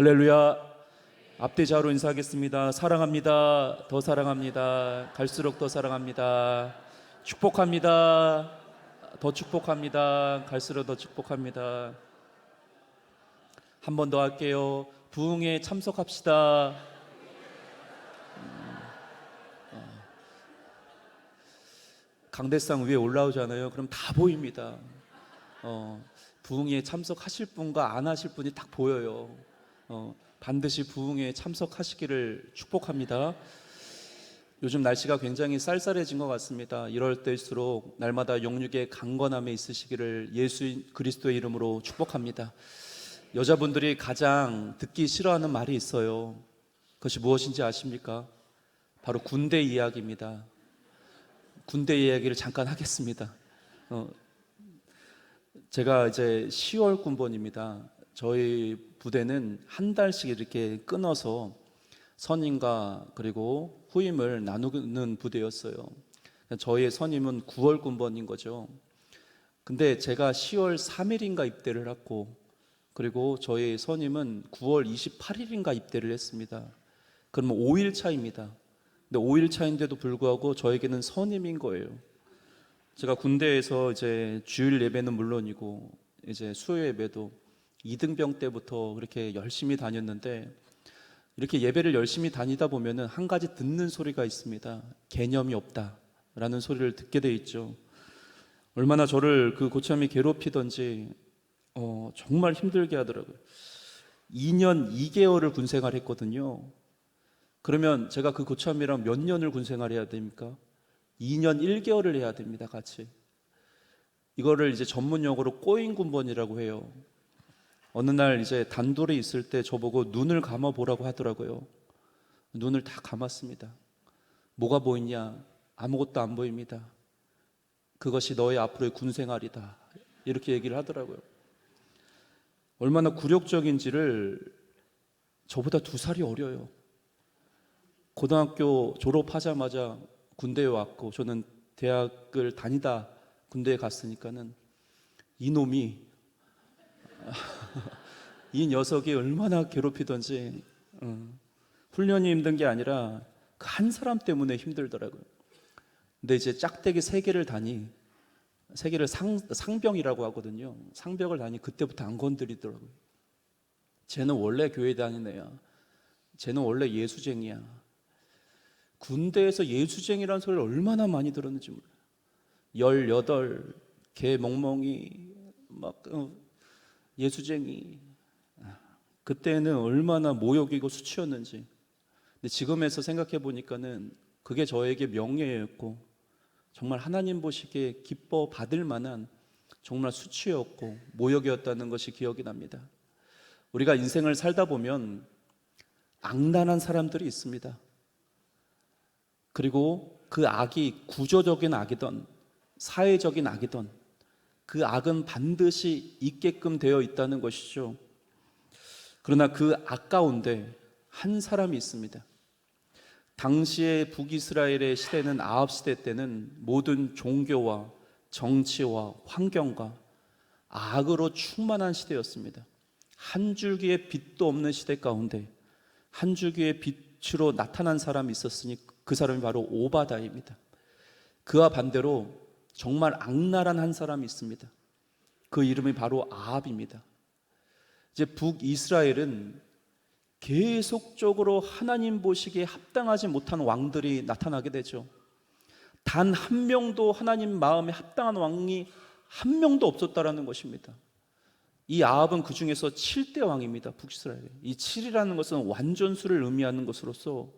할렐루야. 앞뒤좌우로 인사하겠습니다. 사랑합니다. 더 사랑합니다. 갈수록 더 사랑합니다. 축복합니다. 더 축복합니다. 갈수록 더 축복합니다. 한 번 더 할게요. 부흥에 참석합시다. 강대상 위에 올라오잖아요. 그럼 다 보입니다. 부흥에 참석하실 분과 안 하실 분이 딱 보여요. 반드시 부흥에 참석하시기를 축복합니다. 요즘 날씨가 굉장히 쌀쌀해진 것 같습니다. 이럴 때일수록 날마다 영육의 강건함에 있으시기를 예수 그리스도의 이름으로 축복합니다. 여자분들이 가장 듣기 싫어하는 말이 있어요. 그것이 무엇인지 아십니까? 바로 군대 이야기입니다. 군대 이야기를 잠깐 하겠습니다. 제가 이제 10월 군번입니다. 저희 부대는 한 달씩 이렇게 끊어서 선임과 그리고 후임을 나누는 부대였어요. 저희의 선임은 9월 군번인 거죠. 근데 제가 10월 3일인가 입대를 했고, 그리고 저희 선임은 9월 28일인가 입대를 했습니다. 그러면 5일 차입니다. 근데 5일 차인데도 불구하고 저에게는 선임인 거예요. 제가 군대에서 이제 주일 예배는 물론이고 이제 수요 예배도 2등병 때부터 그렇게 열심히 다녔는데, 이렇게 예배를 열심히 다니다 보면은 한 가지 듣는 소리가 있습니다. 개념이 없다라는 소리를 듣게 돼 있죠. 얼마나 저를 그 고참이 괴롭히던지 정말 힘들게 하더라고요. 2년 2개월을 군생활 했거든요. 그러면 제가 그 고참이랑 몇 년을 군생활 해야 됩니까? 2년 1개월을 해야 됩니다, 같이. 이거를 이제 전문 용어로 꼬인 군번이라고 해요. 어느 날 이제 단둘이 있을 때 저보고 눈을 감아 보라고 하더라고요. 눈을 다 감았습니다. 뭐가 보이냐? 아무것도 안 보입니다. 그것이 너의 앞으로의 군생활이다. 이렇게 얘기를 하더라고요. 얼마나 굴욕적인지를. 저보다 2살이 어려요. 고등학교 졸업하자마자 군대에 왔고, 저는 대학을 다니다 군대에 갔으니까는 이놈이 이 녀석이 얼마나 괴롭히던지. 훈련이 힘든 게 아니라 그 한 사람 때문에 힘들더라고요. 근데 이제 짝대기 3개를 다니, 3개를 상병이라고 하거든요. 상병을 다니 그때부터 안 건드리더라고요. 쟤는 원래 교회 다니는 애야. 쟤는 원래 예수쟁이야. 군대에서 예수쟁이라는 소리를 얼마나 많이 들었는지 몰라요. 18, 개 멍멍이, 막 예수쟁이. 그때는 얼마나 모욕이고 수치였는지. 근데 지금에서 생각해 보니까는 그게 저에게 명예였고, 정말 하나님 보시기에 기뻐 받을 만한 정말 수치였고 모욕이었다는 것이 기억이 납니다. 우리가 인생을 살다 보면 악랄한 사람들이 있습니다. 그리고 그 악이 구조적인 악이든 사회적인 악이든 그 악은 반드시 있게끔 되어 있다는 것이죠. 그러나 그 악 가운데 한 사람이 있습니다. 당시의 북이스라엘의 시대는 아합 시대 때는 모든 종교와 정치와 환경과 악으로 충만한 시대였습니다. 한 줄기의 빛도 없는 시대 가운데 한 줄기의 빛으로 나타난 사람이 있었으니 그 사람이 바로 오바다입니다. 그와 반대로 정말 악랄한 한 사람이 있습니다. 그 이름이 바로 아합입니다. 이제 북이스라엘은 계속적으로 하나님 보시기에 합당하지 못한 왕들이 나타나게 되죠. 단 한 명도 하나님 마음에 합당한 왕이 한 명도 없었다라는 것입니다. 이 아합은 그 중에서 7대 왕입니다. 북이스라엘에. 이 7이라는 것은 완전수를 의미하는 것으로서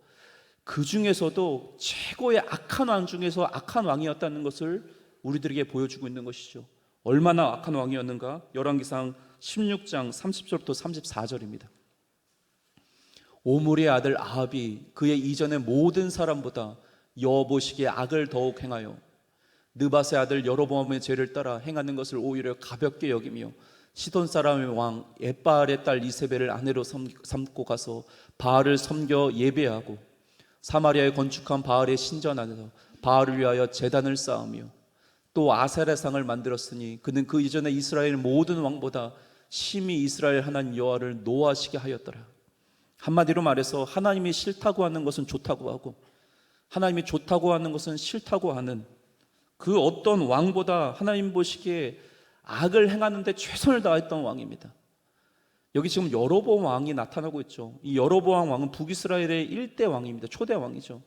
그 중에서도 최고의 악한 왕 중에서 악한 왕이었다는 것을 우리들에게 보여주고 있는 것이죠. 얼마나 악한 왕이었는가? 열왕기상 16장 30절부터 34절입니다. 오므리의 아들 아합이 그의 이전의 모든 사람보다 여호와 보시기에 악을 더욱 행하여 느밧의 아들 여로보암의 죄를 따라 행하는 것을 오히려 가볍게 여기며 시돈 사람의 왕 엣바알의 딸 이세벨을 아내로 삼고 가서 바알을 섬겨 예배하고 사마리아에 건축한 바알의 신전 안에서 바알을 위하여 제단을 쌓으며 또 아세라 상을 만들었으니 그는 그 이전에 이스라엘 모든 왕보다 심히 이스라엘 하나님 여호와를 노하시게 하였더라. 한마디로 말해서 하나님이 싫다고 하는 것은 좋다고 하고 하나님이 좋다고 하는 것은 싫다고 하는 그 어떤 왕보다 하나님 보시기에 악을 행하는 데 최선을 다했던 왕입니다. 여기 지금 여로보암 왕이 나타나고 있죠. 이 여로보암 왕은 북이스라엘의 1대 왕입니다. 초대 왕이죠.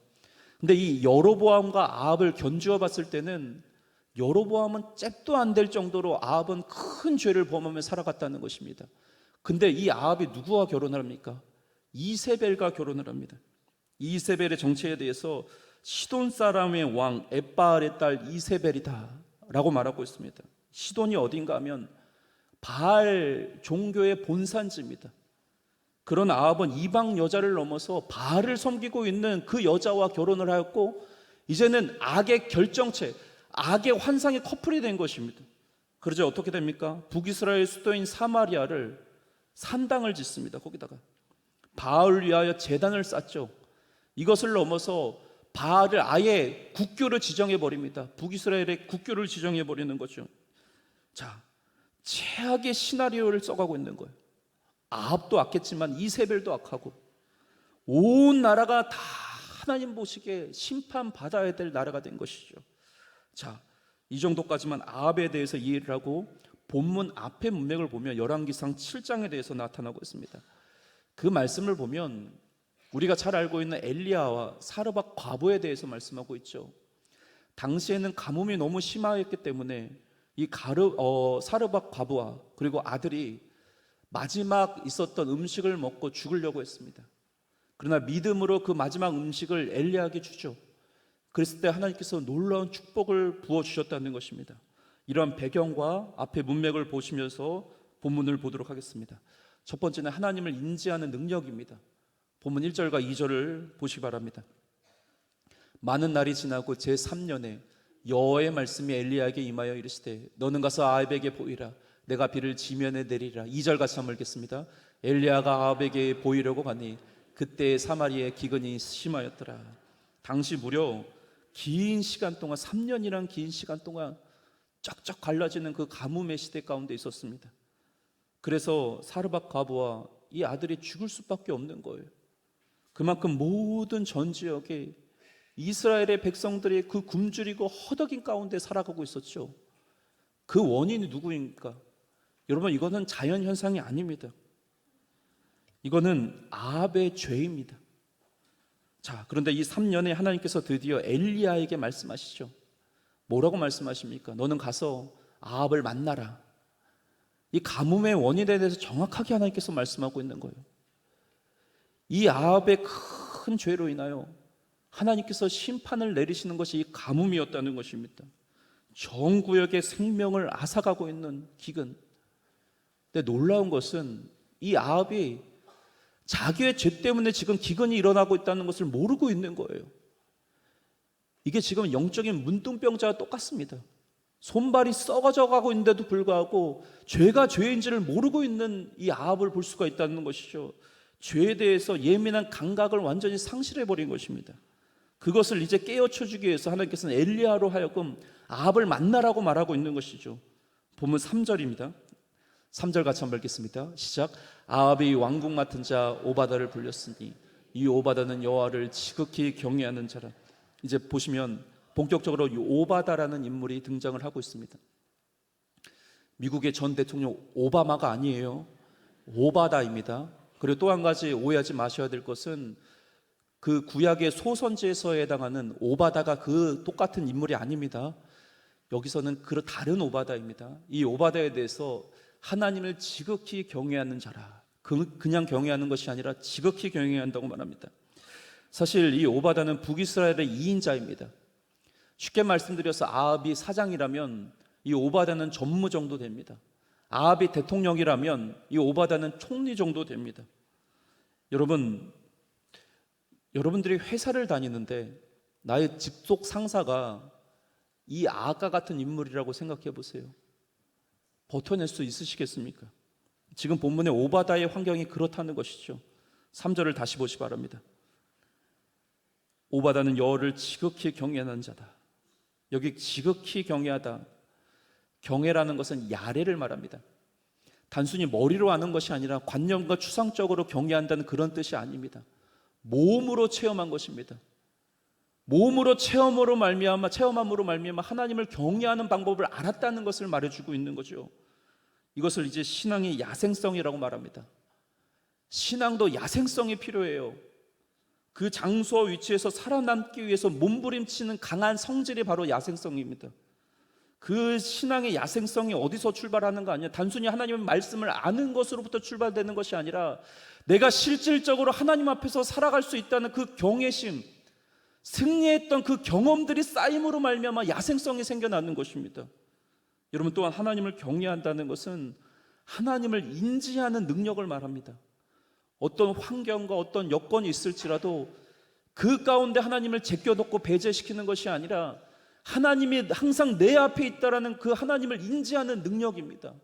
근데 이 여로보암과 아합을 견주어 봤을 때는 여로보암은 잽도 안 될 정도로 아합은 큰 죄를 범하며 살아갔다는 것입니다. 근데 이 아합이 누구와 결혼을 합니까? 이세벨과 결혼을 합니다. 이세벨의 정체에 대해서 시돈 사람의 왕 엣바알의 딸 이세벨이다 라고 말하고 있습니다. 시돈이 어딘가 하면 바알 종교의 본산지입니다. 그런 아합은 이방 여자를 넘어서 바알을 섬기고 있는 그 여자와 결혼을 하였고 이제는 악의 결정체, 악의 환상의 커플이 된 것입니다. 그러자 어떻게 됩니까? 북이스라엘 수도인 사마리아를 산당을 짓습니다. 거기다가 바알을 위하여 제단을 쌓죠. 이것을 넘어서 바알을 아예 국교를 지정해 버립니다. 북이스라엘의 국교를 지정해 버리는 거죠. 자, 최악의 시나리오를 써가고 있는 거예요. 아합도 악했지만 이세벨도 악하고 온 나라가 다 하나님 보시기에 심판받아야 될 나라가 된 것이죠. 자, 이 정도까지만 아합에 대해서 이해를 하고 본문 앞의 문맥을 보면 열왕기상 7장에 대해서 나타나고 있습니다. 그 말씀을 보면 우리가 잘 알고 있는 엘리야와 사르밧 과부에 대해서 말씀하고 있죠. 당시에는 가뭄이 너무 심하였기 때문에 이 사르밧 과부와 그리고 아들이 마지막 있었던 음식을 먹고 죽으려고 했습니다. 그러나 믿음으로 그 마지막 음식을 엘리야에게 주죠. 그랬을 때 하나님께서 놀라운 축복을 부어주셨다는 것입니다. 이러한 배경과 앞의 문맥을 보시면서 본문을 보도록 하겠습니다. 첫 번째는 하나님을 인지하는 능력입니다. 본문 1절과 2절을 보시기 바랍니다. 많은 날이 지나고 제3년에 여호와의 말씀이 엘리야에게 임하여 이르시되 너는 가서 아합에게 보이라. 내가 비를 지면에 내리라. 2절 같이 한번 읽겠습니다. 엘리야가 아합에게 보이려고 가니 그때 사마리아의 기근이 심하였더라. 당시 무려 긴 시간 동안 3년이란 긴 시간 동안 쫙쫙 갈라지는 그 가뭄의 시대 가운데 있었습니다. 그래서 사르밧 과부와 이 아들이 죽을 수밖에 없는 거예요. 그만큼 모든 전 지역에 이스라엘의 백성들이 그 굶주리고 허덕인 가운데 살아가고 있었죠. 그 원인이 누구입니까? 여러분, 이거는 자연현상이 아닙니다. 이거는 아합의 죄입니다. 자, 그런데 이 3년에 하나님께서 드디어 엘리야에게 말씀하시죠. 뭐라고 말씀하십니까? 너는 가서 아합을 만나라. 이 가뭄의 원인에 대해서 정확하게 하나님께서 말씀하고 있는 거예요. 이 아합의 큰 죄로 인하여 하나님께서 심판을 내리시는 것이 이 가뭄이었다는 것입니다. 전 구역의 생명을 앗아가고 있는 기근. 근데 놀라운 것은 이 아합이 자기의 죄 때문에 지금 기근이 일어나고 있다는 것을 모르고 있는 거예요. 이게 지금 영적인 문둥병자와 똑같습니다. 손발이 썩어져 가고 있는데도 불구하고 죄가 죄인지를 모르고 있는 이 아합을 볼 수가 있다는 것이죠. 죄에 대해서 예민한 감각을 완전히 상실해버린 것입니다. 그것을 이제 깨우쳐주기 위해서 하나님께서는 엘리야로 하여금 아합을 만나라고 말하고 있는 것이죠. 본문 3절입니다. 3절 같이 한번 읽겠습니다. 시작. 아합이 왕궁 맡은 자 오바다를 불렸으니 이 오바다는 여호와를 지극히 경외하는 자라. 이제 보시면 본격적으로 이 오바다라는 인물이 등장을 하고 있습니다. 미국의 전 대통령 오바마가 아니에요. 오바다입니다. 그리고 또 한 가지 오해하지 마셔야 될 것은 그 구약의 소선지서에 해당하는 오바다가 그 똑같은 인물이 아닙니다. 여기서는 그 다른 오바다입니다. 이 오바다에 대해서 하나님을 지극히 경외하는 자라. 그냥 경외하는 것이 아니라 지극히 경외한다고 말합니다. 사실 이 오바다는 북이스라엘의 2인자입니다. 쉽게 말씀드려서 아합이 사장이라면 이 오바다는 전무 정도 됩니다. 아합이 대통령이라면 이 오바다는 총리 정도 됩니다. 여러분들이 회사를 다니는데 나의 직속 상사가 이 아합과 같은 인물이라고 생각해 보세요. 버텨낼 수 있으시겠습니까? 지금 본문의 오바다의 환경이 그렇다는 것이죠. 3절을 다시 보시 바랍니다. 오바다는 여호와를 지극히 경외하는 자다. 여기 지극히 경외하다. 경외라는 것은 야레를 말합니다. 단순히 머리로 아는 것이 아니라 관념과 추상적으로 경외한다는 그런 뜻이 아닙니다. 몸으로 체험한 것입니다. 몸으로 체험함으로 말미암아 하나님을 경외하는 방법을 알았다는 것을 말해주고 있는 거죠. 이것을 이제 신앙의 야생성이라고 말합니다. 신앙도 야생성이 필요해요. 그 장소와 위치에서 살아남기 위해서 몸부림치는 강한 성질이 바로 야생성입니다. 그 신앙의 야생성이 어디서 출발하는가 아니야. 단순히 하나님의 말씀을 아는 것으로부터 출발되는 것이 아니라 내가 실질적으로 하나님 앞에서 살아갈 수 있다는 그 경외심, 승리했던 그 경험들이 쌓임으로 말미암아 야생성이 생겨나는 것입니다. 여러분, 또한 하나님을 경외한다는 것은 하나님을 인지하는 능력을 말합니다. 어떤 환경과 어떤 여건이 있을지라도 그 가운데 하나님을 제껴놓고 배제시키는 것이 아니라 하나님이 항상 내 앞에 있다라는 그 하나님을 인지하는 능력입니다.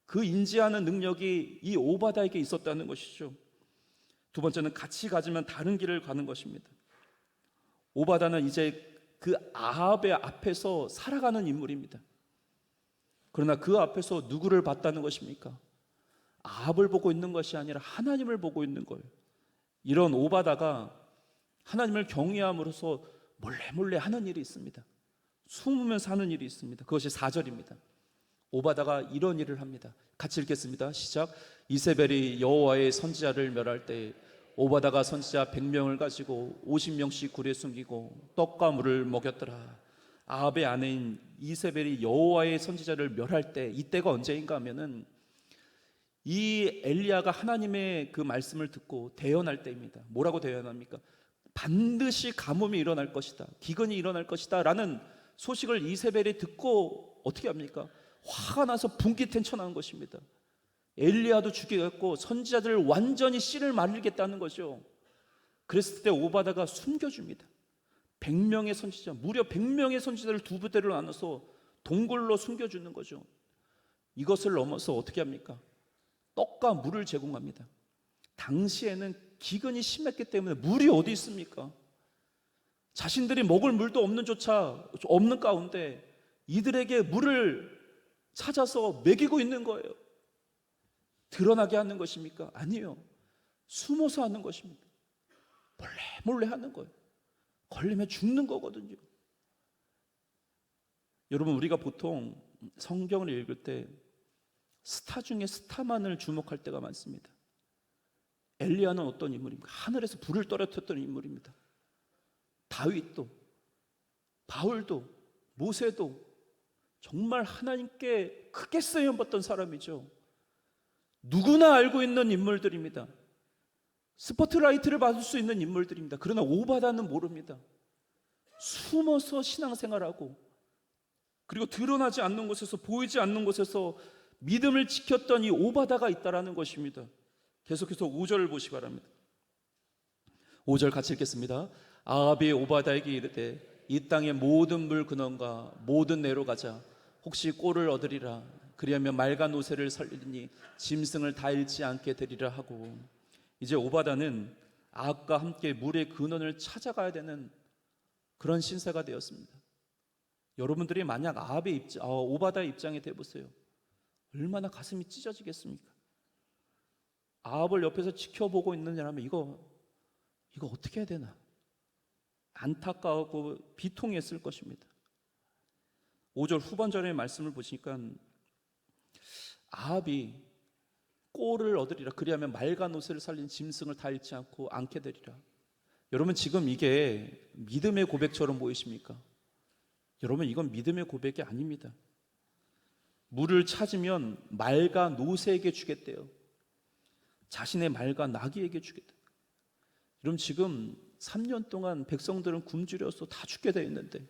그 인지하는 능력이 이 오바다에게 있었다는 것이죠. 두 번째는 같이 가지만 다른 길을 가는 것입니다. 오바다는 이제 그 아합의 앞에서 살아가는 인물입니다. 그러나 그 앞에서 누구를 봤다는 것입니까? 아합을 보고 있는 것이 아니라 하나님을 보고 있는 거예요. 이런 오바다가 하나님을 경외함으로써 몰래 하는 일이 있습니다. 숨으면서 하는 일이 있습니다. 그것이 4절입니다. 오바다가 이런 일을 합니다. 같이 읽겠습니다. 시작. 이세벨이 여호와의 선지자를 멸할 때 오바다가 선지자 100명을 가지고 50명씩 굴에 숨기고 떡과 물을 먹였더라. 아합의 아내인 이세벨이 여호와의 선지자를 멸할 때, 이때가 언제인가 하면은 이 엘리야가 하나님의 그 말씀을 듣고 대언할 때입니다. 뭐라고 대언합니까? 반드시 가뭄이 일어날 것이다, 기근이 일어날 것이다 라는 소식을 이세벨이 듣고 어떻게 합니까? 화가 나서 분기탱천하는 것입니다. 엘리야도 죽이겠고 선지자들을 완전히 씨를 말리겠다는 거죠. 그랬을 때 오바다가 숨겨줍니다. 100명의 선지자, 무려 100명의 선지자를 두 부대로 나눠서 동굴로 숨겨주는 거죠. 이것을 넘어서 어떻게 합니까? 떡과 물을 제공합니다. 당시에는 기근이 심했기 때문에 물이 어디 있습니까? 자신들이 먹을 물도 없는 가운데 이들에게 물을 찾아서 먹이고 있는 거예요. 드러나게 하는 것입니까? 아니에요. 숨어서 하는 것입니다. 몰래 하는 거예요. 걸리면 죽는 거거든요. 여러분, 우리가 보통 성경을 읽을 때 스타 중에 스타만을 주목할 때가 많습니다. 엘리야는 어떤 인물입니까? 하늘에서 불을 떨어뜨렸던 인물입니다. 다윗도, 바울도, 모세도 정말 하나님께 크게 쓰임받던 사람이죠. 누구나 알고 있는 인물들입니다. 스포트라이트를 받을 수 있는 인물들입니다. 그러나 오바다는 모릅니다. 숨어서 신앙생활하고, 그리고 드러나지 않는 곳에서, 보이지 않는 곳에서 믿음을 지켰던 이 오바다가 있다라는 것입니다. 계속해서 5절을 보시기 바랍니다. 5절 같이 읽겠습니다. 아합이 오바다에게 이르되 이 땅의 모든 물 근원과 모든 내로 가자. 혹시 꼴을 얻으리라. 그리하면 맑은 노새를 살리니 짐승을 다 잃지 않게 되리라 하고, 이제 오바다는 아합과 함께 물의 근원을 찾아가야 되는 그런 신세가 되었습니다. 여러분들이 만약 오바다의 입장에 대보세요. 얼마나 가슴이 찢어지겠습니까? 아합을 옆에서 지켜보고 있느냐면 이거 어떻게 해야 되나? 안타까웠고 비통했을 것입니다. 5절 후반절의 말씀을 보시니까 아합이 꼴을 얻으리라. 그리하면 맑은 옷을 살린 짐승을 다 잃지 않게 되리라. 여러분, 지금 이게 믿음의 고백처럼 보이십니까? 여러분, 이건 믿음의 고백이 아닙니다. 물을 찾으면 말과 노새에게 주겠대요. 자신의 말과 나귀에게 주겠다. 여러분, 지금 3년 동안 백성들은 굶주려서 다 죽게 되어 있는데,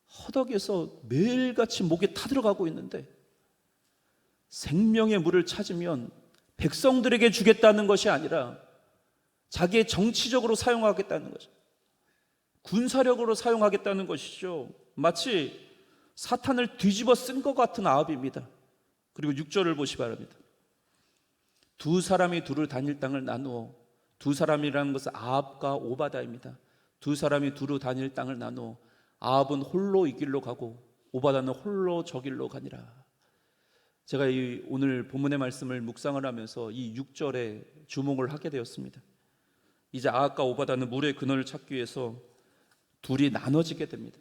허덕에서 매일같이 목에 타들어가고 있는데, 생명의 물을 찾으면 백성들에게 주겠다는 것이 아니라 자기의 정치적으로 사용하겠다는 거죠. 군사력으로 사용하겠다는 것이죠. 마치 사탄을 뒤집어 쓴 것 같은 아합입니다. 그리고 6절을 보시기 바랍니다. 두 사람이 두루 다닐 땅을 나누어, 두 사람이라는 것은 아합과 오바다입니다. 두 사람이 두루 다닐 땅을 나누어 아합은 홀로 이 길로 가고 오바다는 홀로 저 길로 가니라. 제가 이 오늘 본문의 말씀을 묵상을 하면서 이 6절에 주목을 하게 되었습니다. 이제 아합과 오바다는 물의 근원을 찾기 위해서 둘이 나눠지게 됩니다.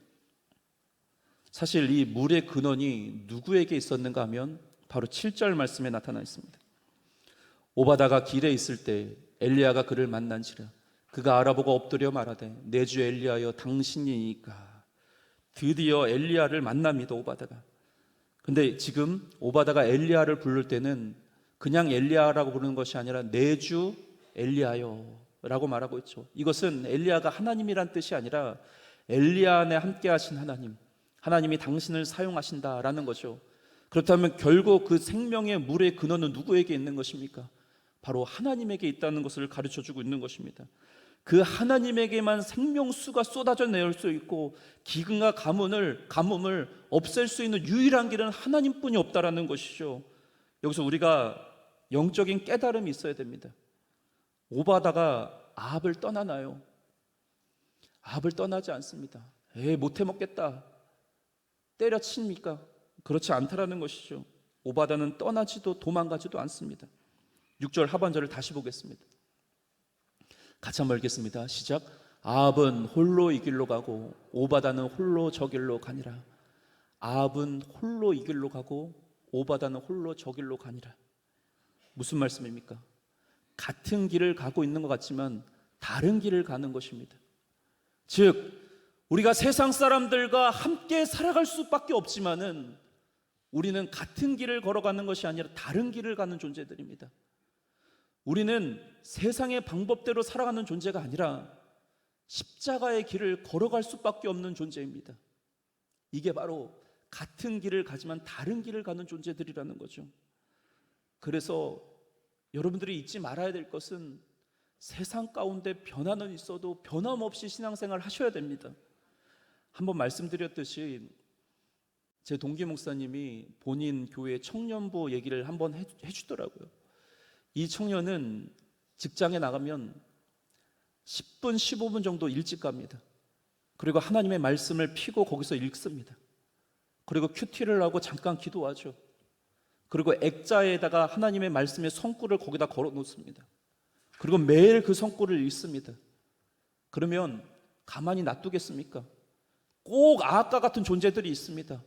사실 이 물의 근원이 누구에게 있었는가 하면 바로 7절 말씀에 나타나 있습니다. 오바다가 길에 있을 때 엘리야가 그를 만난지라. 그가 알아보고 엎드려 말하되 내 주 엘리야여 당신이니까. 드디어 엘리야를 만납니다, 오바다가. 근데 지금 오바다가 엘리야를 부를 때는 그냥 엘리야라고 부르는 것이 아니라 내 주 엘리야여 라고 말하고 있죠. 이것은 엘리야가 하나님이란 뜻이 아니라 엘리야 안에 함께 하신 하나님, 하나님이 당신을 사용하신다라는 거죠. 그렇다면 결국 그 생명의 물의 근원은 누구에게 있는 것입니까? 바로 하나님에게 있다는 것을 가르쳐주고 있는 것입니다. 그 하나님에게만 생명수가 쏟아져 내올 수 있고 기근과 가뭄을 없앨 수 있는 유일한 길은 하나님뿐이 없다라는 것이죠. 여기서 우리가 영적인 깨달음이 있어야 됩니다. 오바다가 아합을 떠나나요? 아합을 떠나지 않습니다. 못해 먹겠다, 때려칩니까? 그렇지 않다라는 것이죠. 오바다는 떠나지도 도망가지도 않습니다. 6절 하반절을 다시 보겠습니다. 같이 한번 읽겠습니다. 시작. 아합은 홀로 이 길로 가고 오바다는 홀로 저 길로 가니라. 아합은 홀로 이 길로 가고 오바다는 홀로 저 길로 가니라. 무슨 말씀입니까? 같은 길을 가고 있는 것 같지만 다른 길을 가는 것입니다. 즉 우리가 세상 사람들과 함께 살아갈 수밖에 없지만은 우리는 같은 길을 걸어가는 것이 아니라 다른 길을 가는 존재들입니다. 우리는 세상의 방법대로 살아가는 존재가 아니라 십자가의 길을 걸어갈 수밖에 없는 존재입니다. 이게 바로 같은 길을 가지만 다른 길을 가는 존재들이라는 거죠. 그래서 여러분들이 잊지 말아야 될 것은 세상 가운데 변화는 있어도 변함없이 신앙생활 하셔야 됩니다. 한번 말씀드렸듯이 제 동기 목사님이 본인 교회 청년부 얘기를 한번 해주더라고요. 이 청년은 직장에 나가면 10분, 15분 정도 일찍 갑니다. 그리고 하나님의 말씀을 피고 거기서 읽습니다. 그리고 큐티를 하고 잠깐 기도하죠. 그리고 액자에다가 하나님의 말씀의 성구를 거기다 걸어 놓습니다. 그리고 매일 그 성구를 읽습니다. 그러면 가만히 놔두겠습니까? 꼭 아합과 같은 존재들이 있습니다.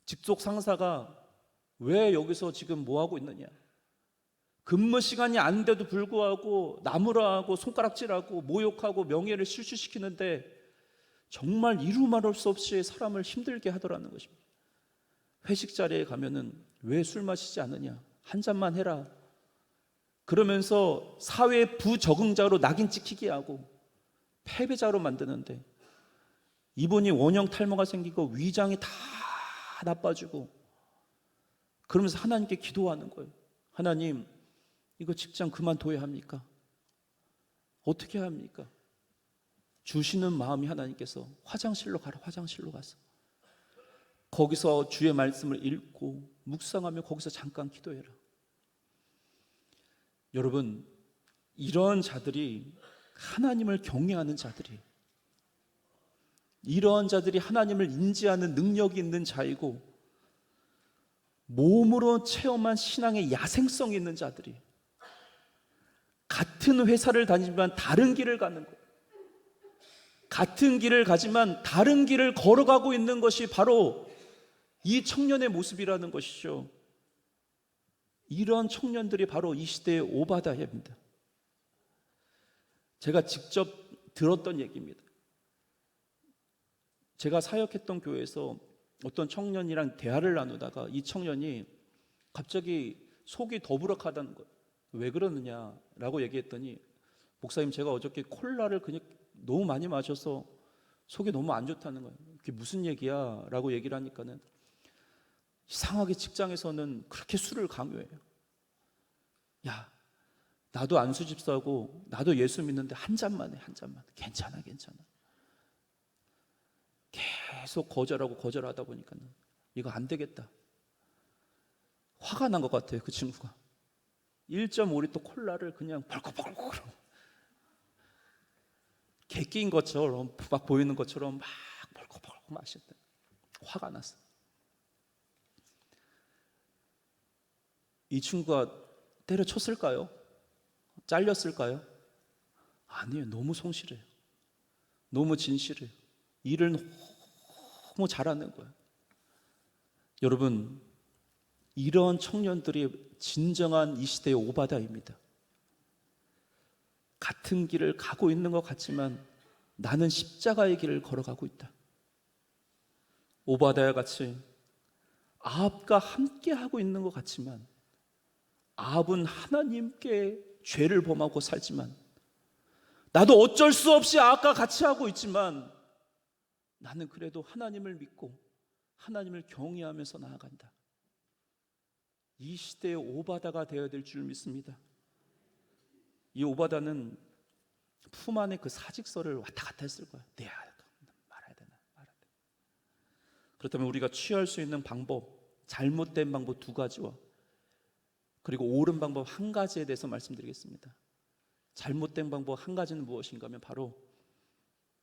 직속 상사가 왜 여기서 지금 뭐 하고 있느냐? 근무 시간이 안 돼도 불구하고 나무라 하고 손가락질하고 모욕하고 명예를 실추시키는데 정말 이루 말할 수 없이 사람을 힘들게 하더라는 것입니다. 회식 자리에 가면은 왜 술 마시지 않느냐? 한 잔만 해라. 그러면서 사회 부적응자로 낙인 찍히게 하고 패배자로 만드는데 이분이 원형 탈모가 생기고 위장이 다 나빠지고 그러면서 하나님께 기도하는 거예요. 하나님, 이거 직장 그만둬야 합니까? 어떻게 해야 합니까? 주시는 마음이 하나님께서 화장실로 가라. 화장실로 가서 거기서 주의 말씀을 읽고 묵상하며 거기서 잠깐 기도해라. 여러분, 이런 자들이 하나님을 경외하는 자들이, 이러한 자들이 하나님을 인지하는 능력이 있는 자이고 몸으로 체험한 신앙의 야생성이 있는 자들이 같은 회사를 다니지만 다른 길을 가는 것, 같은 길을 가지만 다른 길을 걸어가고 있는 것이 바로 이 청년의 모습이라는 것이죠. 이런 청년들이 바로 이 시대의 오바다입니다. 제가 직접 들었던 얘기입니다. 제가 사역했던 교회에서 어떤 청년이랑 대화를 나누다가 이 청년이 갑자기 속이 더부룩하다는 거예요. 왜 그러느냐라고 얘기했더니, 목사님, 제가 어저께 콜라를 그냥 너무 많이 마셔서 속이 너무 안 좋다는 거예요. 그게 무슨 얘기야? 라고 얘기를 하니까는 이상하게 직장에서는 그렇게 술을 강요해요. 야, 나도 안수 집사고 나도 예수 믿는데 한 잔만 해, 한 잔만. 괜찮아, 괜찮아. 계속 거절하다 보니까는 이거 안 되겠다. 화가 난 것 같아요, 그 친구가. 1.5리터 콜라를 그냥 벌컥벌컥 객기인 것처럼 막 보이는 것처럼 막 벌컥벌컥 마셨다. 화가 났어. 이 친구가 때려쳤을까요? 잘렸을까요? 아니에요. 너무 성실해요. 너무 진실해요. 일을 너무 잘하는 거예요. 여러분, 이런 청년들이 진정한 이 시대의 오바다입니다. 같은 길을 가고 있는 것 같지만 나는 십자가의 길을 걸어가고 있다. 오바다와 같이 아합과 함께 하고 있는 것 같지만 아합은 하나님께 죄를 범하고 살지만 나도 어쩔 수 없이 아합과 같이 하고 있지만 나는 그래도 하나님을 믿고 하나님을 경외하면서 나아간다. 이 시대의 오바다가 되어야 될 줄 믿습니다. 이 오바다는 품 안에 그 사직서를 왔다 갔다 했을 거야. 내야 말아야 되나 말아야 되나. 그렇다면 우리가 취할 수 있는 방법, 잘못된 방법 두 가지와 그리고 옳은 방법 한 가지에 대해서 말씀드리겠습니다. 잘못된 방법 한 가지는 무엇인가 하면 바로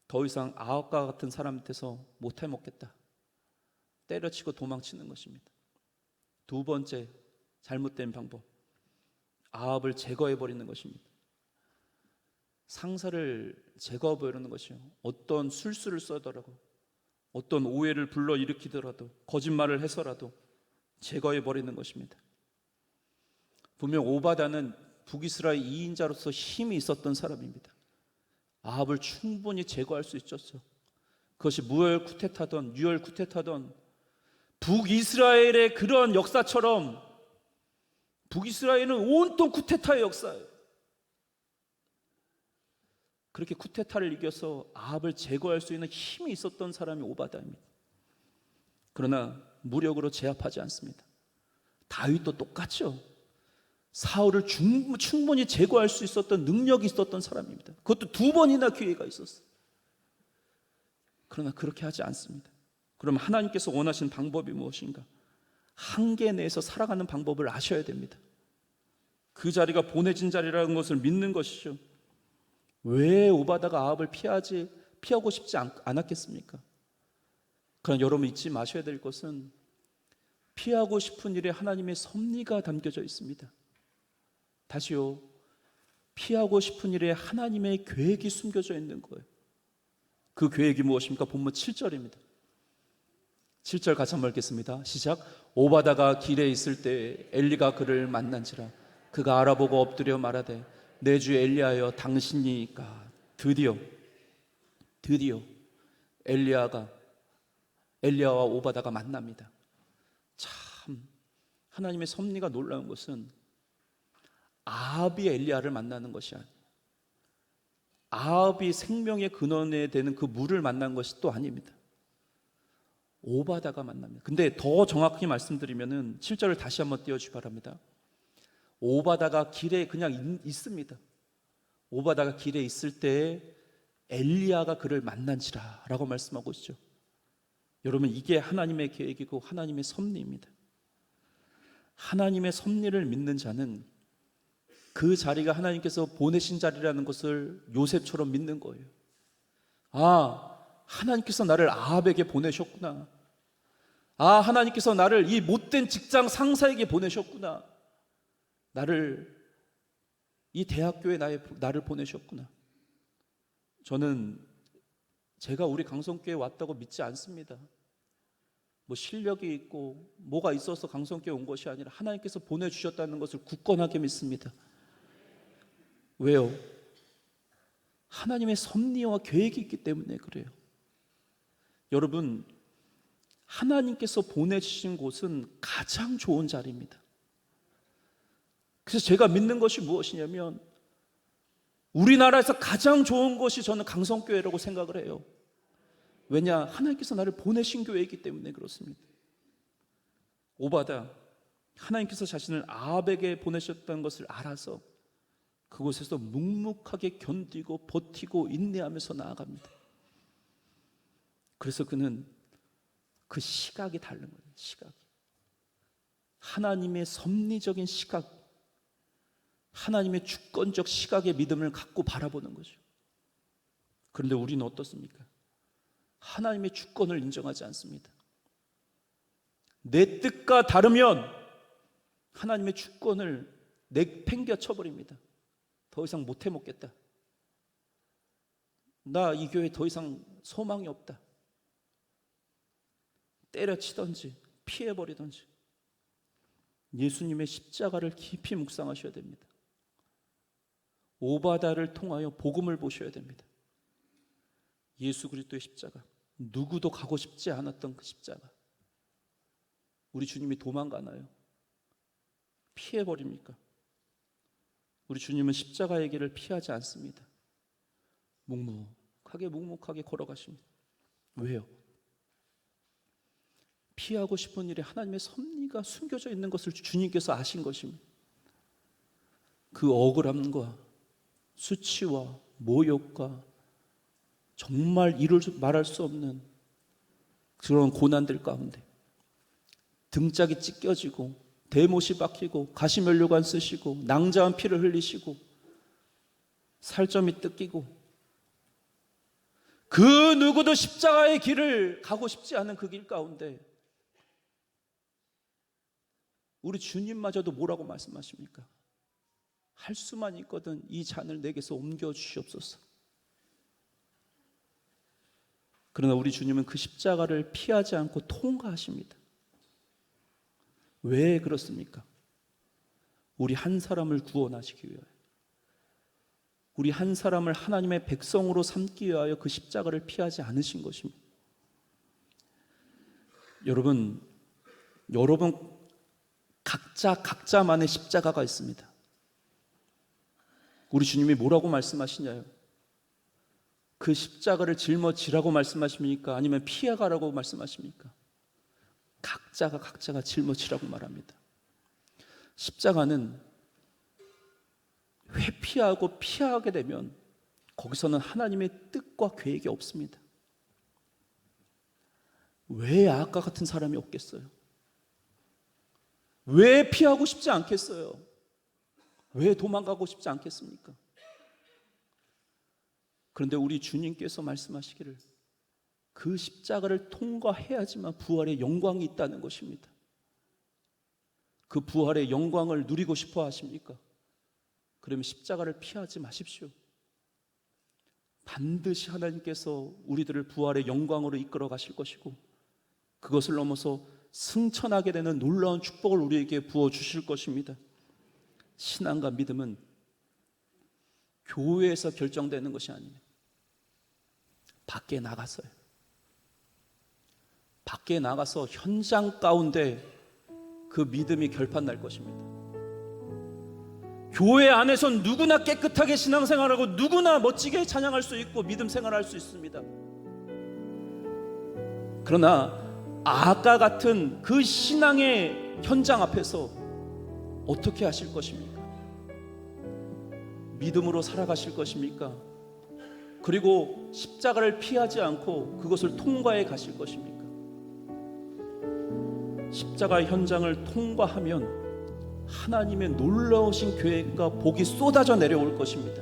더 이상 아합과 같은 사람 밑에서 못 해먹겠다, 때려치고 도망치는 것입니다. 두 번째 잘못된 방법, 아합을 제거해버리는 것입니다. 상사를 제거해버리는 것이요, 어떤 술수를 써더라도 어떤 오해를 불러일으키더라도 거짓말을 해서라도 제거해버리는 것입니다. 분명 오바다는 북이스라엘 2인자로서 힘이 있었던 사람입니다. 아합을 충분히 제거할 수 있었죠. 그것이 무혈 쿠데타든 유혈 쿠데타든 북이스라엘의 그런 역사처럼 북이스라엘은 온통 쿠데타의 역사예요. 그렇게 쿠데타를 이겨서 아합을 제거할 수 있는 힘이 있었던 사람이 오바다입니다. 그러나 무력으로 제압하지 않습니다. 다윗도 똑같죠. 사울을 충분히 제거할 수 있었던 능력이 있었던 사람입니다. 그것도 두 번이나 기회가 있었어요. 그러나 그렇게 하지 않습니다. 그럼 하나님께서 원하신 방법이 무엇인가? 한계 내에서 살아가는 방법을 아셔야 됩니다. 그 자리가 보내진 자리라는 것을 믿는 것이죠. 왜 오바다가 아합을 피하고 싶지 않았겠습니까? 그러나 여러분 잊지 마셔야 될 것은 피하고 싶은 일에 하나님의 섭리가 담겨져 있습니다. 다시요, 피하고 싶은 일에 하나님의 계획이 숨겨져 있는 거예요. 그 계획이 무엇입니까? 본문 7절입니다. 7절 같이 한번 읽겠습니다. 시작. 오바다가 길에 있을 때 엘리가 그를 만난지라 그가 알아보고 엎드려 말하되 내 주 엘리야여 당신이니까. 드디어 엘리야와 오바다가 만납니다. 참 하나님의 섭리가 놀라운 것은 아합이 엘리야를 만나는 것이 아니에요. 아합이 생명의 근원에 되는 그 물을 만난 것이 또 아닙니다. 오바다가 만납니다. 근데 더 정확히 말씀드리면은 7절을 다시 한번 띄워주시 바랍니다. 오바다가 길에 그냥 있습니다. 오바다가 길에 있을 때 엘리야가 그를 만난지라 라고 말씀하고 있죠. 여러분, 이게 하나님의 계획이고 하나님의 섭리입니다. 하나님의 섭리를 믿는 자는 그 자리가 하나님께서 보내신 자리라는 것을 요셉처럼 믿는 거예요. 아, 하나님께서 나를 아합에게 보내셨구나. 아, 하나님께서 나를 이 못된 직장 상사에게 보내셨구나. 나를 이 대학교에 나를 보내셨구나. 저는 제가 우리 강성교회에 왔다고 믿지 않습니다. 뭐 실력이 있고 뭐가 있어서 강성교회에 온 것이 아니라 하나님께서 보내주셨다는 것을 굳건하게 믿습니다. 왜요? 하나님의 섭리와 계획이 있기 때문에 그래요. 여러분, 하나님께서 보내주신 곳은 가장 좋은 자리입니다. 그래서 제가 믿는 것이 무엇이냐면 우리나라에서 가장 좋은 것이 저는 강성교회라고 생각을 해요. 왜냐? 하나님께서 나를 보내신 교회이기 때문에 그렇습니다. 오바다, 하나님께서 자신을 아합에게 보내셨다는 것을 알아서 그곳에서 묵묵하게 견디고 버티고 인내하면서 나아갑니다. 그래서 그는 그 시각이 다른 거예요. 시각이. 하나님의 섭리적인 시각, 하나님의 주권적 시각의 믿음을 갖고 바라보는 거죠. 그런데 우리는 어떻습니까? 하나님의 주권을 인정하지 않습니다. 내 뜻과 다르면 하나님의 주권을 내팽겨 쳐버립니다. 더 이상 못 해먹겠다. 나 이 교회 더 이상 소망이 없다. 때려치던지 피해버리던지. 예수님의 십자가를 깊이 묵상하셔야 됩니다. 오바다를 통하여 복음을 보셔야 됩니다. 예수 그리스도의 십자가, 누구도 가고 싶지 않았던 그 십자가, 우리 주님이 도망가나요? 피해버립니까? 우리 주님은 십자가의 길을 피하지 않습니다. 묵묵하게 걸어가십니다. 왜요? 피하고 싶은 일에 하나님의 섭리가 숨겨져 있는 것을 주님께서 아신 것입니다. 그 억울함과 수치와 모욕과 정말 말할 수 없는 그런 고난들 가운데 등짝이 찢겨지고 대못이 박히고 가시면류관 쓰시고 낭자한 피를 흘리시고 살점이 뜯기고 그 누구도 십자가의 길을 가고 싶지 않은 그 길 가운데 우리 주님마저도 뭐라고 말씀하십니까? 할 수만 있거든 이 잔을 내게서 옮겨 주시옵소서. 그러나 우리 주님은 그 십자가를 피하지 않고 통과하십니다. 왜 그렇습니까? 우리 한 사람을 구원하시기 위하여, 우리 한 사람을 하나님의 백성으로 삼기 위하여 그 십자가를 피하지 않으신 것입니다. 여러분 각자만의 십자가가 있습니다. 우리 주님이 뭐라고 말씀하시냐요? 그 십자가를 짊어지라고 말씀하십니까? 아니면 피해가라고 말씀하십니까? 각자가 짊어지라고 말합니다. 십자가는 회피하고 피하게 되면 거기서는 하나님의 뜻과 계획이 없습니다. 왜 아까 같은 사람이 없겠어요? 왜 피하고 싶지 않겠어요? 왜 도망가고 싶지 않겠습니까? 그런데 우리 주님께서 말씀하시기를 그 십자가를 통과해야지만 부활의 영광이 있다는 것입니다. 그 부활의 영광을 누리고 싶어 하십니까? 그러면 십자가를 피하지 마십시오. 반드시 하나님께서 우리들을 부활의 영광으로 이끌어 가실 것이고 그것을 넘어서 승천하게 되는 놀라운 축복을 우리에게 부어주실 것입니다. 신앙과 믿음은 교회에서 결정되는 것이 아닙니다. 밖에 나가서요. 밖에 나가서 현장 가운데 그 믿음이 결판날 것입니다. 교회 안에서 누구나 깨끗하게 신앙생활하고 누구나 멋지게 찬양할 수 있고 믿음 생활할 수 있습니다. 그러나 아까 같은 그 신앙의 현장 앞에서 어떻게 하실 것입니까? 믿음으로 살아가실 것입니까? 그리고 십자가를 피하지 않고 그것을 통과해 가실 것입니까? 십자가 현장을 통과하면 하나님의 놀라우신 계획과 복이 쏟아져 내려올 것입니다.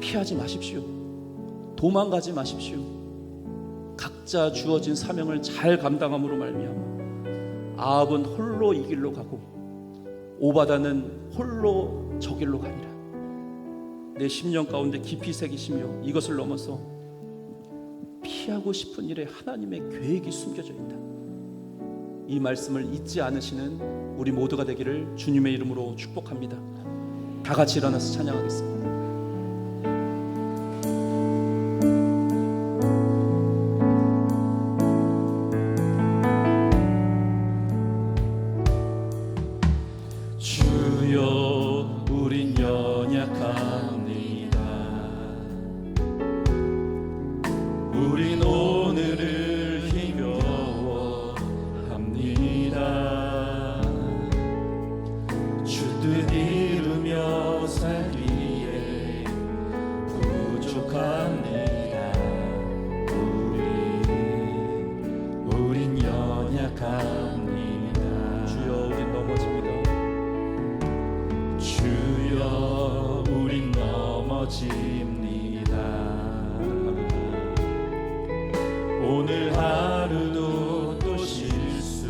피하지 마십시오. 도망가지 마십시오. 각자 주어진 사명을 잘 감당함으로 말미암아 아합은 홀로 이 길로 가고 오바다는 홀로 저 길로 가니라. 내 심령 가운데 깊이 새기시며 이것을 넘어서 피하고 싶은 일에 하나님의 계획이 숨겨져 있다. 이 말씀을 잊지 않으시는 우리 모두가 되기를 주님의 이름으로 축복합니다. 다 같이 일어나서 찬양하겠습니다. 주여 우린 연약합니다. 우린 오늘을 힘겨워합니다. 주뜻 이루며 살기에 부족합니다. 우린 연약합니다. 주여 우린 넘어집니다. 주여 우린 넘어집니다. 오늘 하루도 또 실수합니다.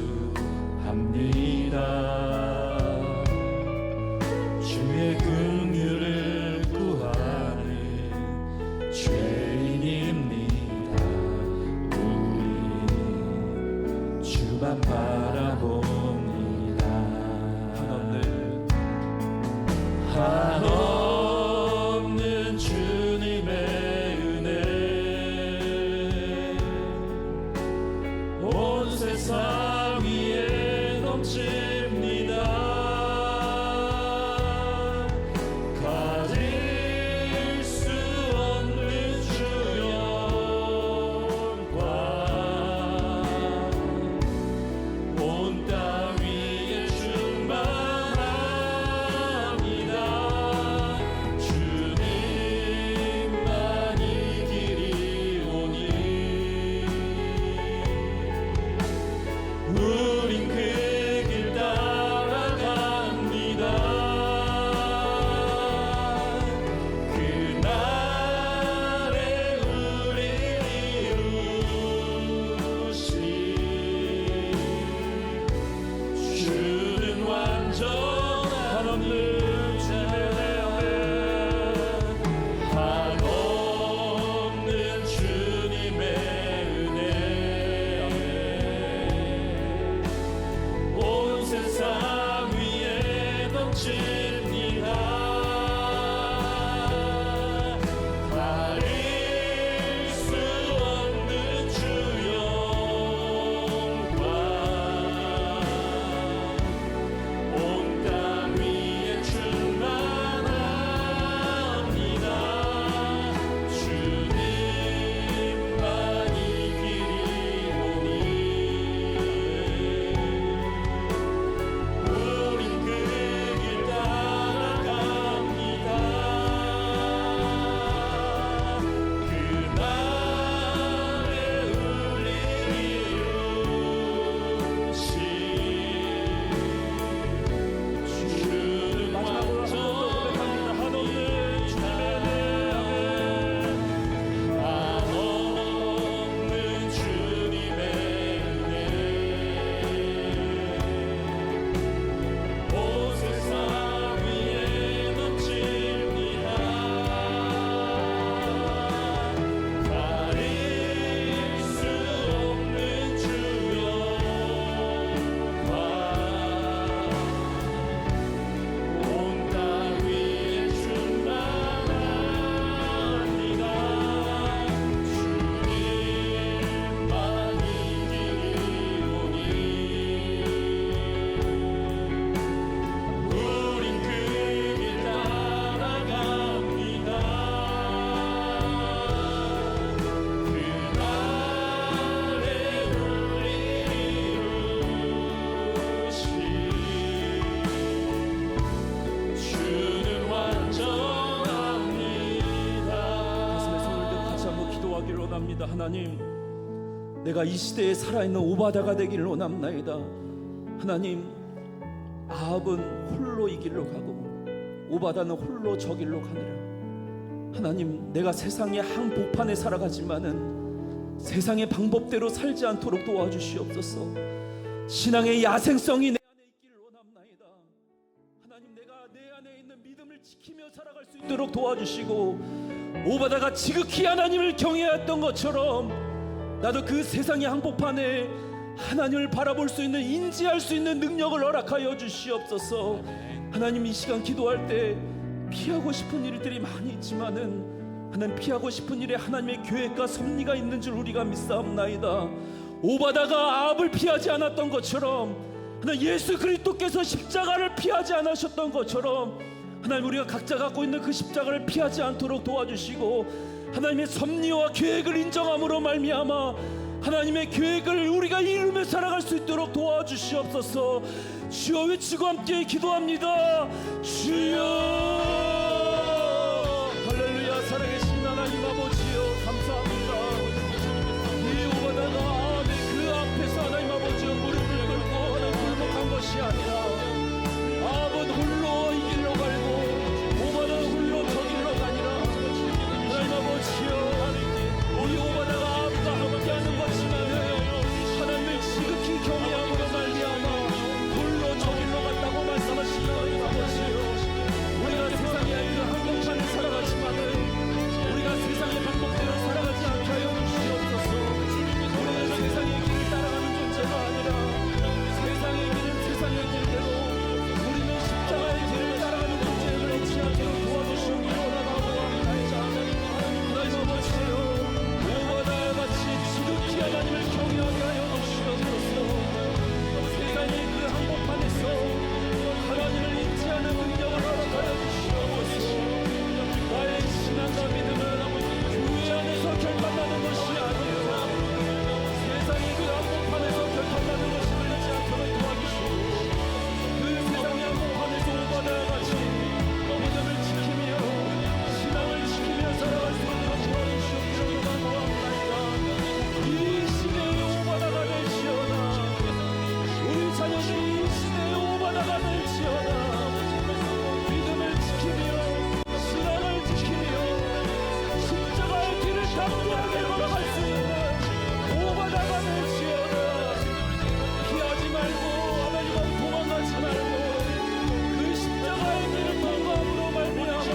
원합니다. 하나님, 내가 이 시대에 살아있는 오바다가 되기를 원합나이다. 하나님, 아합은 홀로 이 길로 가고 오바다는 홀로 저 길로 가느라. 하나님, 내가 세상의 한복판에 살아가지만은 세상의 방법대로 살지 않도록 도와주시옵소서. 신앙의 야생성이 내 안에 있기를 원합나이다. 하나님, 내가 내 안에 있는 믿음을 지키며 살아갈 수 있도록 도와주시고, 오바다가 지극히 하나님을 경외했던 것처럼 나도 그 세상의 한복판에 하나님을 바라볼 수 있는, 인지할 수 있는 능력을 허락하여 주시옵소서. 하나님, 이 시간 기도할 때 피하고 싶은 일들이 많이 있지만은 하나님, 피하고 싶은 일에 하나님의 계획과 섭리가 있는 줄 우리가 믿사옵나이다. 오바다가 아합을 피하지 않았던 것처럼, 하나님, 예수 그리스도께서 십자가를 피하지 않으셨던 것처럼 하나님, 우리가 각자 갖고 있는 그 십자가를 피하지 않도록 도와주시고, 하나님의 섭리와 계획을 인정함으로 말미암아 하나님의 계획을 우리가 이루며 살아갈 수 있도록 도와주시옵소서. 주여 외치고 함께 기도합니다. 주여. 할렐루야. 살아계신 하나님 아버지여, 감사합니다. 이 오바다가 그 앞에서 하나님 아버지여 무릎을 꿇고 하나님 굴복한 것이 아니라 아합은 홀로 이 길로 갈고 오바다는 홀로 저 길로 가니라. 하나님 아버지여, 이 오바다가 아합과 함께하는 것이라면 하나님을 지극히 경외함으로 말미암아 홀로 저 길로 갔다고 말씀하시는 하나님 아버지여, 우리가 세상의 그 한복판에 살아가지만은 우리가 세상의 방법대로 살아가지 않게 하여 주시옵소서. 우리는 세상의 길을 따라가는 존재가 아니라 세상의 길은 세상의 길대로, 우리는 십자가의 길을 따라가는 존재를 잊지 않도록 도와주시옵기를 원하옵나이다. 하나님 아버지여, 오바다와 같이 지극히 하나님을 경외하게 하여 주시옵소서. 세상의 그 한복판에서 하나님을 잊지 않는 능력을 허락하여 주시옵소서. 나의 신앙과 믿음은 교회 안에서 결단나는 것이 아니라 세상의 그 한복판에서 결단나는 것임을 잊지 않도록 도와주시고, 그 세상의 한복판에서 오바다와 같이 믿음을 지키며 신앙을 지키며 살아갈 수 있도록 도와주시옵기를 원하옵나이다. 이 시대의 오바다가 될지어다. 우리 자녀들이 이 시대의 오바다가 될지어다. 믿음을 지키며 신앙을 지키며 십자가의 길을 담대하게 걸어갈 수 있는 오바다가 될지어다. 피하지 말고 하나님 앞 도망가지 말고 그 십자가의 길을 통과함으로 말미암아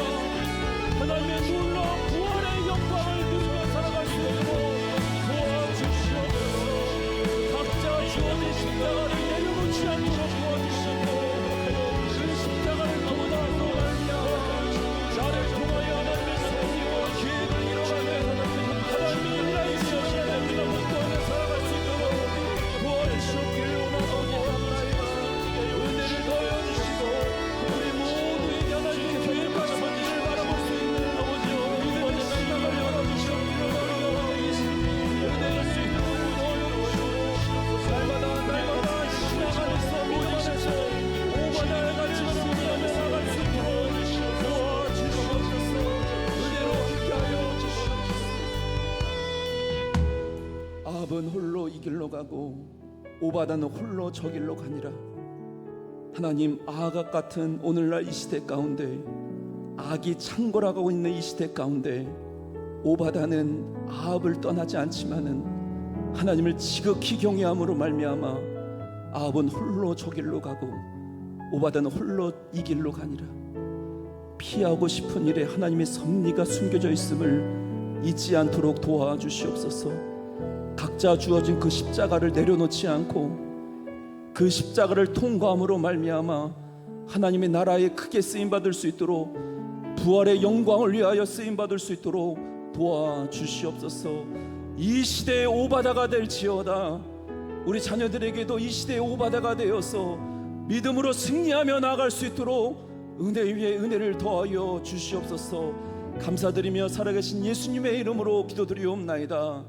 하나님의 놀라운 부활의 영광을 누리며 살아갈 수 있도록 도와주시옵소서. 각자 주어진 십자가를 내려놓지 않도록 도와주시고, 그 십자가를 통과함으로 말미암아 나를 통하여 하나님의 섭리와 계획을 이뤄가는 하나님의 일하의 시험을 우리가 묵도하며 살아갈 수 있도록 도와주시옵기를 원하옵나이다. 은혜를 더하여 주시고, 우리 모두에게 하나님의 계획과 섭리를 바라볼 수 있는 아버지여 믿음의 시각을 열어주시옵기를 원하옵나이다. 은혜를 수 있는 부분 넣어주시고, 날마다 신앙 안에서 믿음 안에서 오바다와 같이 승리하며 살아갈 수 있도록 도와주시옵소서. 은혜로 함께하여 주시옵소서. 아합은 홀로 이 길로 가고 오바다는 홀로 저 길로 가니라. 하나님, 아합 같은 오늘날 이 시대 가운데, 악이 창궐하고 있는 이 시대 가운데 오바다는 아합을 떠나지 않지만은 하나님을 지극히 경외함으로 말미암아 아합은 홀로 저 길로 가고 오바다는 홀로 이 길로 가니라. 피하고 싶은 일에 하나님의 섭리가 숨겨져 있음을 잊지 않도록 도와주시옵소서. 각자 주어진 그 십자가를 내려놓지 않고 그 십자가를 통과함으로 말미암아 하나님의 나라에 크게 쓰임받을 수 있도록, 부활의 영광을 위하여 쓰임받을 수 있도록 도와주시옵소서. 이 시대의 오바다가 될지어다. 우리 자녀들에게도 이 시대의 오바다가 되어서 믿음으로 승리하며 나아갈 수 있도록 은혜 위에 은혜를 더하여 주시옵소서. 감사드리며 살아계신 예수님의 이름으로 기도드리옵나이다.